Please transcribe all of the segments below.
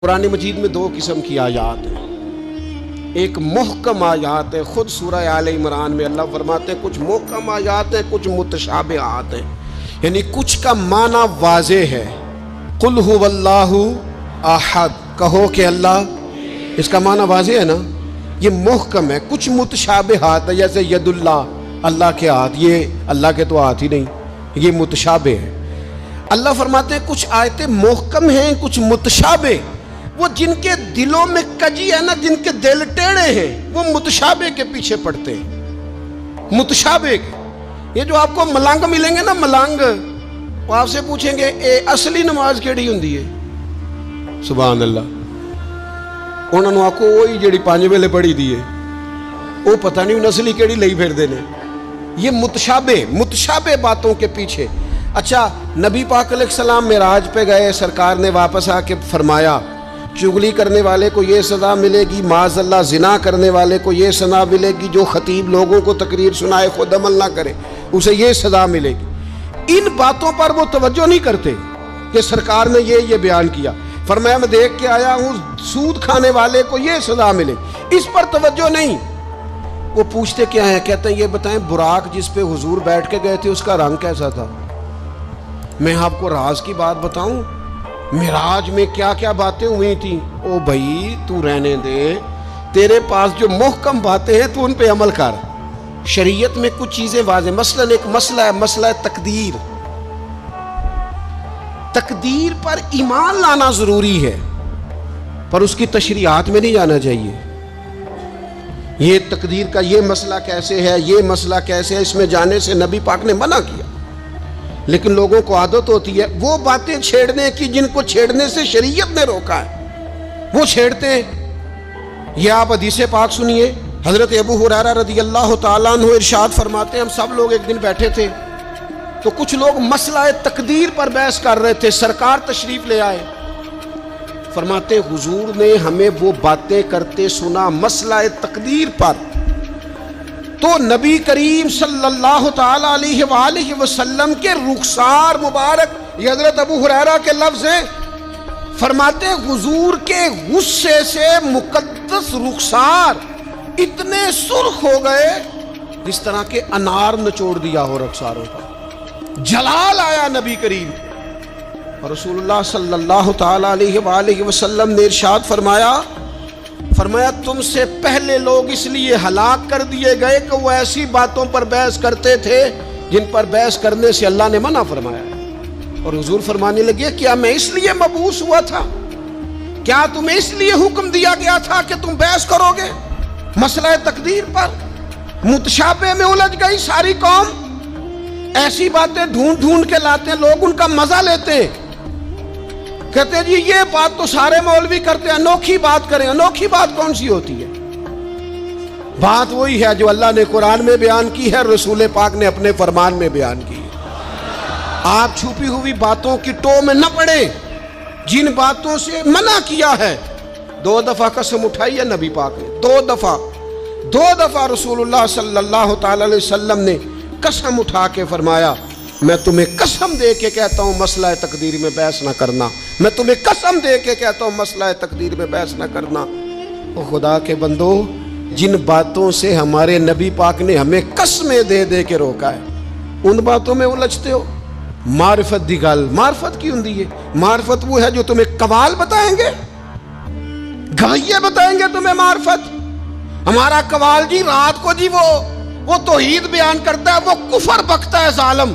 قرآن مجید میں دو قسم کی آیات ہیں، ایک محکم آیات ہے۔ خود سورہ آل عمران میں اللہ فرماتے ہیں کچھ محکم آیات ہیں، کچھ متشابہات ہیں، یعنی کچھ کا معنی واضح ہے۔ قل هو اللہ احد، کہو کہ اللہ، اس کا معنی واضح ہے نا، یہ محکم ہے۔ کچھ متشابہات ہے، جیسے ید اللہ، اللہ کے ہاتھ، یہ اللہ کے تو ہاتھ ہی نہیں، یہ متشابہ ہے۔ اللہ فرماتے ہیں کچھ آیتیں محکم ہیں، کچھ متشابہ، وہ جن کے دلوں میں کجی ہے نا، جن کے دل ٹیڑے ہیں، وہ متشابہ کے پیچھے پڑتے ہیں۔ متشابہ کے، یہ جو آپ کو ملنگ ملیں گے نا، ملنگ، وہ آپ سے پوچھیں گے اے اصلی نماز کیڑی ہوندی ہے؟ سبحان اللہ، انہوں نے آپ کو وہی جڑی 5 ویلے پڑھی دی ہے، وہ پتہ نہیں انہوں اصلی کیڑی لئی پھر دینے۔ یہ متشابہ باتوں کے پیچھے۔ اچھا، نبی پاک علیہ السلام معراج پہ گئے، سرکار نے واپس آ کے فرمایا چغلی کرنے والے کو یہ سزا ملے گی، معاذ اللہ زنا کرنے والے کو یہ سزا ملے گی، جو خطیب لوگوں کو تقریر سنائے خود عمل نہ کرے اسے یہ سزا ملے گی۔ ان باتوں پر وہ توجہ نہیں کرتے کہ سرکار نے یہ بیان کیا۔ فرمایا میں دیکھ کے آیا ہوں سود کھانے والے کو یہ سزا ملے، اس پر توجہ نہیں۔ وہ پوچھتے کیا ہیں؟ کہتے ہیں یہ بتائیں براق جس پہ حضور بیٹھ کے گئے تھے اس کا رنگ کیسا تھا؟ میں آپ کو راز کی بات بتاؤں، معراج میں کیا کیا باتیں ہوئی تھیں؟ او بھائی تو رہنے دے، تیرے پاس جو محکم باتیں ہیں تو ان پہ عمل کر۔ شریعت میں کچھ چیزیں واضح، مثلا ایک مسئلہ ہے، مسئلہ تقدیر۔ تقدیر پر ایمان لانا ضروری ہے، پر اس کی تشریحات میں نہیں جانا چاہیے۔ یہ تقدیر کا یہ مسئلہ کیسے ہے، یہ مسئلہ کیسے ہے، اس میں جانے سے نبی پاک نے منع کیا، لیکن لوگوں کو عادت ہوتی ہے وہ باتیں چھیڑنے کی جن کو چھیڑنے سے شریعت نے روکا ہے، وہ چھیڑتے ہیں۔ یہ آپ حدیث پاک سنیے، حضرت ابو ہریرہ رضی اللہ تعالیٰ عنہ ارشاد فرماتے ہیں ہم سب لوگ ایک دن بیٹھے تھے تو کچھ لوگ مسئلہ تقدیر پر بحث کر رہے تھے، سرکار تشریف لے آئے۔ فرماتے ہیں حضور نے ہمیں وہ باتیں کرتے سنا مسئلہ تقدیر پر، تو نبی کریم صلی اللہ تعالی علیہ وآلہ وسلم کے رخسار مبارک، یہ حضرت ابو ہریرہ کے لفظ ہیں، فرماتے ہیں حضور کے غصے سے مقدس رخسار اتنے سرخ ہو گئے جس طرح کے انار نچوڑ دیا ہو رخساروں کا، جلال آیا نبی کریم۔ اور رسول اللہ صلی اللہ تعالی علیہ وآلہ وسلم نے ارشاد فرمایا تم سے پہلے لوگ اس لیے ہلاک کر دیے گئے کہ وہ ایسی باتوں پر بحث کرتے تھے جن پر بحث کرنے سے اللہ نے منع فرمایا ہے۔ اور حضور فرمانے لگے کیا میں اس لیے مبعوث ہوا تھا؟ کیا تمہیں اس لیے حکم دیا گیا تھا کہ تم بحث کرو گے مسئلہ تقدیر پر؟ متشابہ میں الجھ گئی ساری قوم، ایسی باتیں ڈھونڈ کے لاتے ہیں، لوگ ان کا مزہ لیتے ہیں، کہتے ہیں جی یہ بات تو سارے مولوی کرتے ہیں، انوکھی بات کریں۔ انوکھی بات کون سی ہوتی ہے؟ بات وہی ہے جو اللہ نے قرآن میں بیان کی ہے، رسول پاک نے اپنے فرمان میں بیان کی ہے۔ آپ چھپی ہوئی باتوں کی ٹو میں نہ پڑے، جن باتوں سے منع کیا ہے۔ 2 دفعہ قسم اٹھائی ہے نبی پاک نے، 2 دفعہ رسول اللہ صلی اللہ تعالی علیہ وسلم نے قسم اٹھا کے فرمایا میں تمہیں قسم دے کے کہتا ہوں مسئلہ تقدیر میں بحث نہ کرنا، میں تمہیں قسم دے کے کہتا ہوں مسئلہ تقدیر میں بحث نہ کرنا۔ او خدا کے بندو، جن باتوں سے ہمارے نبی پاک نے ہمیں قسمیں دے کے روکا ہے ان باتوں میں الجھتے ہو۔ معرفت دی گل، معرفت کی ہوندی ہے؟ معرفت وہ ہے جو تمہیں قوال بتائیں گے، گویے بتائیں گے تمہیں معرفت۔ ہمارا قوال جی رات کو جی وہ توحید بیان کرتا ہے، وہ کفر بکتا ہے ظالم،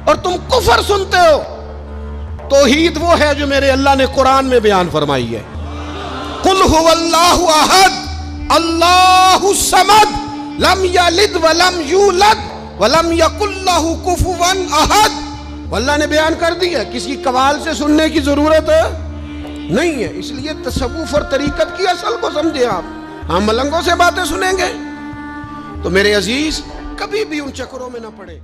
اور تم کفر سنتے ہو۔ توحید وہ ہے جو میرے اللہ نے قرآن میں بیان فرمائی ہے، قل هو اللہ احد اللہ الصمد لم یلد ولم یولد ولم یکن لہ کفوا احد۔ اللہ نے بیان کر دیا، کسی قوال سے سننے کی ضرورت نہیں ہے۔ اس لیے تصوف اور طریقت کی اصل کو سمجھے آپ، ہم ملنگوں سے باتیں سنیں گے تو میرے عزیز کبھی بھی ان چکروں میں نہ پڑے۔